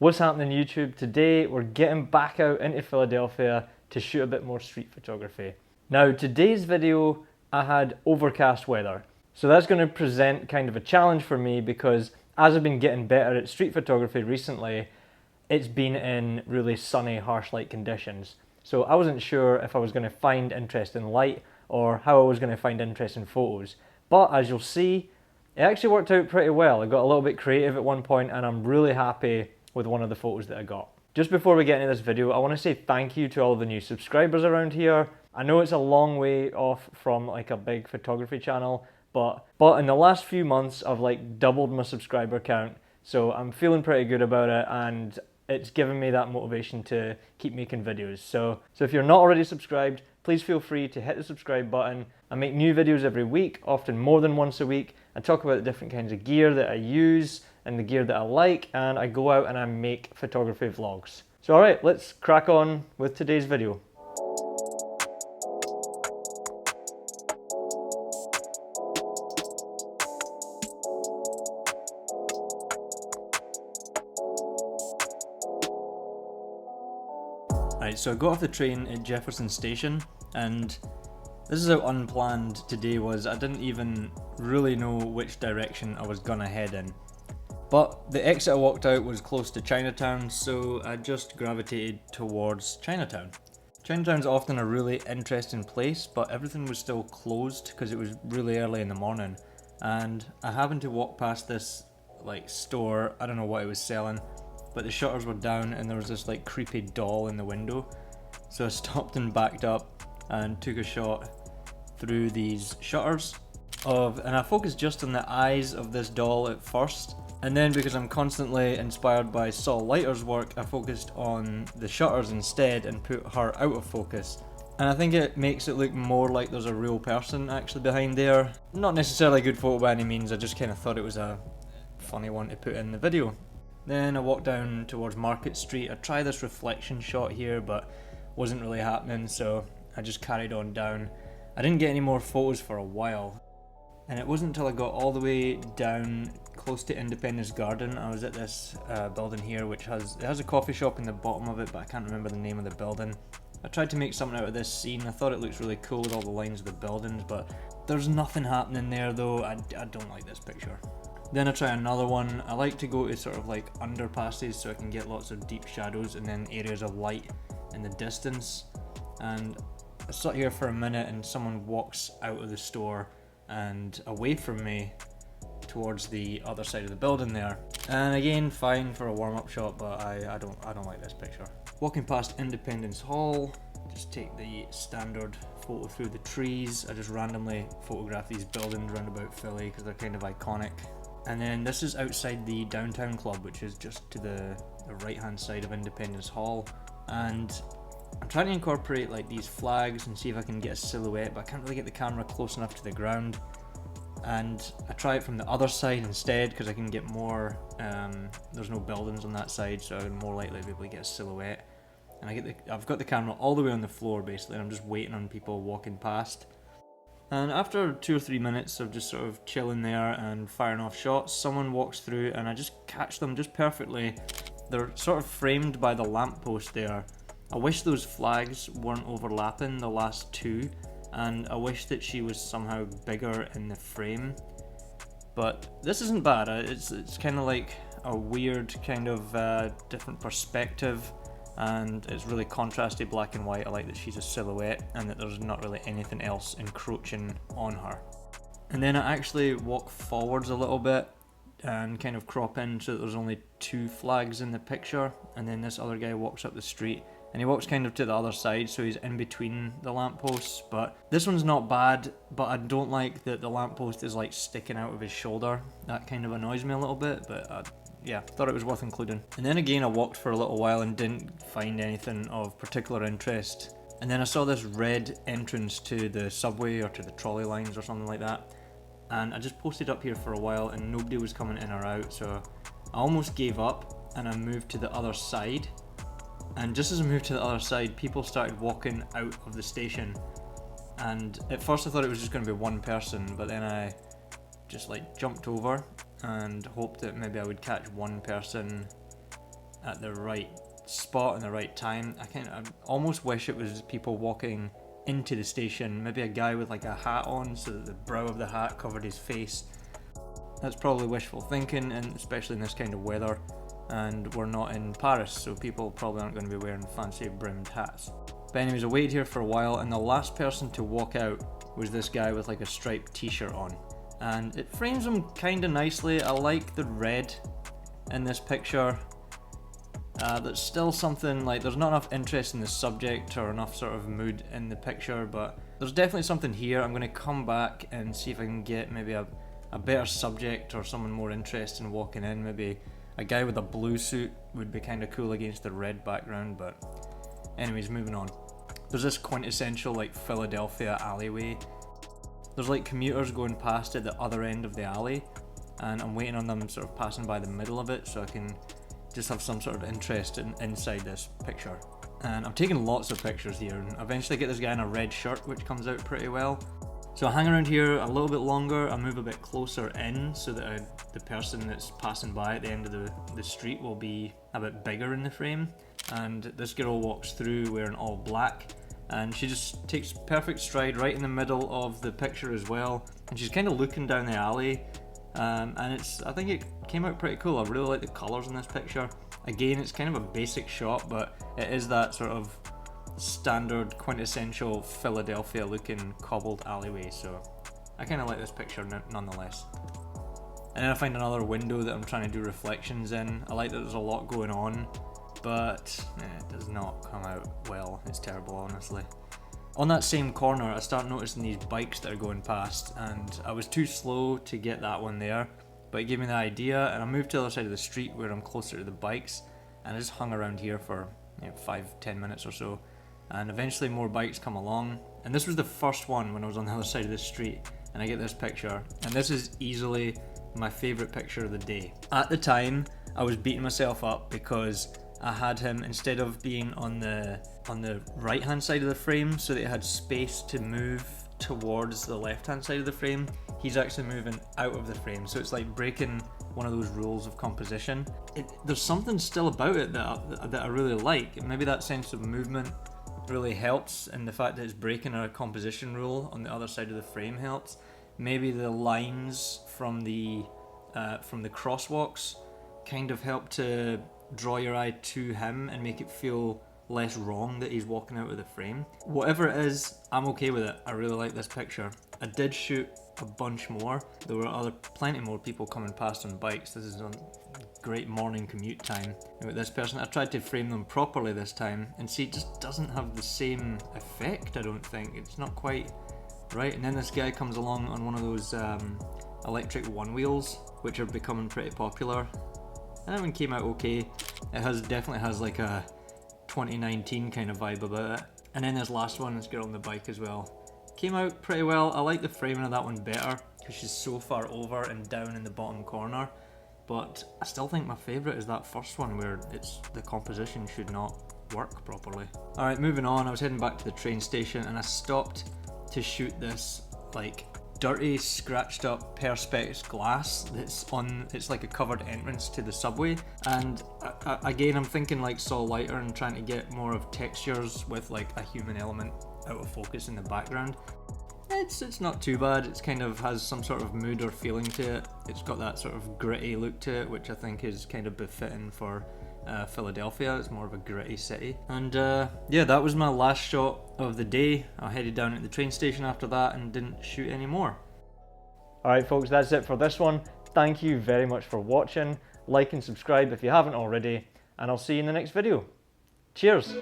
What's happening YouTube? Today we're getting back out into Philadelphia to shoot a bit more street photography. Now today's video I had overcast weather, so that's going to present kind of a challenge for me because as I've been getting better at street photography recently, it's been in really sunny, harsh light conditions. So I wasn't sure if I was going to find interest in light or how I was going to find interest in photos. But as you'll see, it actually worked out pretty well. I got a little bit creative at one point and I'm really happy with one of the photos that I got. Just before we get into this video, I want to say thank you to all the new subscribers around here. I know it's a long way off from like a big photography channel, but in the last few months I've like doubled my subscriber count, so I'm feeling pretty good about it and it's given me that motivation to keep making videos. So if you're not already subscribed, please feel free to hit the subscribe button. I make new videos every week, often more than once a week. I talk about the different kinds of gear that I use and the gear that I like, and I go out and I make photography vlogs. So alright, let's crack on with today's video. Right, so I got off the train at Jefferson Station, and this is how unplanned today was. I didn't even really know which direction I was gonna head in. But the exit I walked out was close to Chinatown, so I just gravitated towards Chinatown. Chinatown's often a really interesting place, but everything was still closed because it was really early in the morning. And I happened to walk past this like store, I don't know what it was selling, but the shutters were down and there was this like creepy doll in the window. So I stopped and backed up and took a shot through these shutters and I focused just on the eyes of this doll at first. And then because I'm constantly inspired by Saul Leiter's work, I focused on the shutters instead and put her out of focus. And I think it makes it look more like there's a real person actually behind there. Not necessarily a good photo by any means, I just kind of thought it was a funny one to put in the video. Then I walked down towards Market Street. I tried this reflection shot here, but wasn't really happening, so I just carried on down. I didn't get any more photos for a while. And it wasn't until I got all the way down close to Independence Garden. I was at this building here which has a coffee shop in the bottom of it, but I can't remember the name of the building. I tried to make something out of this scene. I thought it looks really cool with all the lines of the buildings, but there's nothing happening there though. I don't like this picture. Then I try another one. I like to go to sort of like underpasses so I can get lots of deep shadows and then areas of light in the distance. And I sat here for a minute and someone walks out of the store and away from me towards the other side of the building there. And again, fine for a warm-up shot, but I don't like this picture. Walking past Independence Hall, just take the standard photo through the trees. I just randomly photograph these buildings around about Philly because they're kind of iconic. And then this is outside the Downtown Club, which is just to the right-hand side of Independence Hall. And I'm trying to incorporate like these flags and see if I can get a silhouette, but I can't really get the camera close enough to the ground. And I try it from the other side instead because I can get more, there's no buildings on that side, so I'm more likely to be able to get a silhouette. And I've got the camera all the way on the floor basically, and I'm just waiting on people walking past. And after 2 or 3 minutes of just sort of chilling there and firing off shots, someone walks through and I just catch them just perfectly. They're sort of framed by the lamppost there. I wish those flags weren't overlapping, the last two, and I wish that she was somehow bigger in the frame. But this isn't bad. It's kind of like a weird kind of different perspective, and it's really contrasty black and white. I like that she's a silhouette and that there's not really anything else encroaching on her. And then I actually walk forwards a little bit and kind of crop in so that there's only 2 flags in the picture, and then this other guy walks up the street and he walks kind of to the other side, so he's in between the lampposts. But this one's not bad, but I don't like that the lamppost is like sticking out of his shoulder. That kind of annoys me a little bit, but yeah, thought it was worth including. And then again I walked for a little while and didn't find anything of particular interest. And then I saw this red entrance to the subway or to the trolley lines or something like that. And I just posted up here for a while and nobody was coming in or out, so I almost gave up and I moved to the other side. And just as I moved to the other side, people started walking out of the station. And at first I thought it was just going to be one person, but then I just like jumped over and hoped that maybe I would catch one person at the right spot and the right time. I almost wish it was people walking into the station, maybe a guy with like a hat on so that the brow of the hat covered his face. That's probably wishful thinking, and especially in this kind of weather, and we're not in Paris, so people probably aren't going to be wearing fancy brimmed hats. But anyways, I waited here for a while, and the last person to walk out was this guy with like a striped t-shirt on, and it frames him kind of nicely. I like the red in this picture. There's still something, like, there's not enough interest in the subject or enough sort of mood in the picture, but there's definitely something here. I'm going to come back and see if I can get maybe a better subject or someone more interested in walking in. Maybe a guy with a blue suit would be kind of cool against the red background, but anyways, moving on. There's this quintessential like Philadelphia alleyway. There's like commuters going past at the other end of the alley, and I'm waiting on them sort of passing by the middle of it so I can just have some sort of interest inside this picture. And I'm taking lots of pictures here, and eventually get this guy in a red shirt, which comes out pretty well. So I hang around here a little bit longer, I move a bit closer in so that the person that's passing by at the end of the street will be a bit bigger in the frame. And this girl walks through wearing all black, and she just takes perfect stride right in the middle of the picture as well, and she's kind of looking down the alley. And I think it came out pretty cool. I really like the colours in this picture. Again, it's kind of a basic shot, but it is that sort of standard quintessential Philadelphia looking cobbled alleyway, so I kind of like this picture nonetheless. And then I find another window that I'm trying to do reflections in. I like that there's a lot going on, but it does not come out well. It's terrible, honestly. On that same corner, I start noticing these bikes that are going past, and I was too slow to get that one there, but it gave me the idea, and I moved to the other side of the street where I'm closer to the bikes, and I just hung around here for 5-10 minutes or so, and eventually more bikes come along, and this was the first one when I was on the other side of the street, and I get this picture, and this is easily my favourite picture of the day. At the time, I was beating myself up because I had him, instead of being on the right hand side of the frame so that it had space to move towards the left hand side of the frame, he's actually moving out of the frame, so it's like breaking one of those rules of composition. There's something still about it that I really like. Maybe that sense of movement really helps, and the fact that it's breaking a composition rule on the other side of the frame helps. Maybe the lines from the crosswalks kind of help to draw your eye to him and make it feel less wrong that he's walking out of the frame. Whatever it is, I'm okay with it. I really like this picture. I did shoot a bunch more. There were plenty more people coming past on bikes. This is a great morning commute time. And with this person, I tried to frame them properly this time, and see, it just doesn't have the same effect, I don't think. It's not quite right. And then this guy comes along on one of those electric one wheels, which are becoming pretty popular. And that one came out okay. It definitely has like a 2019 kind of vibe about it. And then this last one, this girl on the bike as well, came out pretty well. I like the framing of that one better because she's so far over and down in the bottom corner. But I still think my favourite is that first one where the composition should not work properly. Alright, moving on, I was heading back to the train station and I stopped to shoot this like dirty, scratched up perspex glass it's like a covered entrance to the subway, and again I'm thinking like Saw Lighter and trying to get more of textures with like a human element out of focus in the background. It's not too bad. It's kind of has some sort of mood or feeling to it. It's got that sort of gritty look to it, which I think is kind of befitting for Philadelphia. It's more of a gritty city. And yeah, that was my last shot of the day. I headed down at the train station after that and didn't shoot any more. Alright folks, that's it for this one. Thank you very much for watching. Like and subscribe if you haven't already, and I'll see you in the next video. Cheers!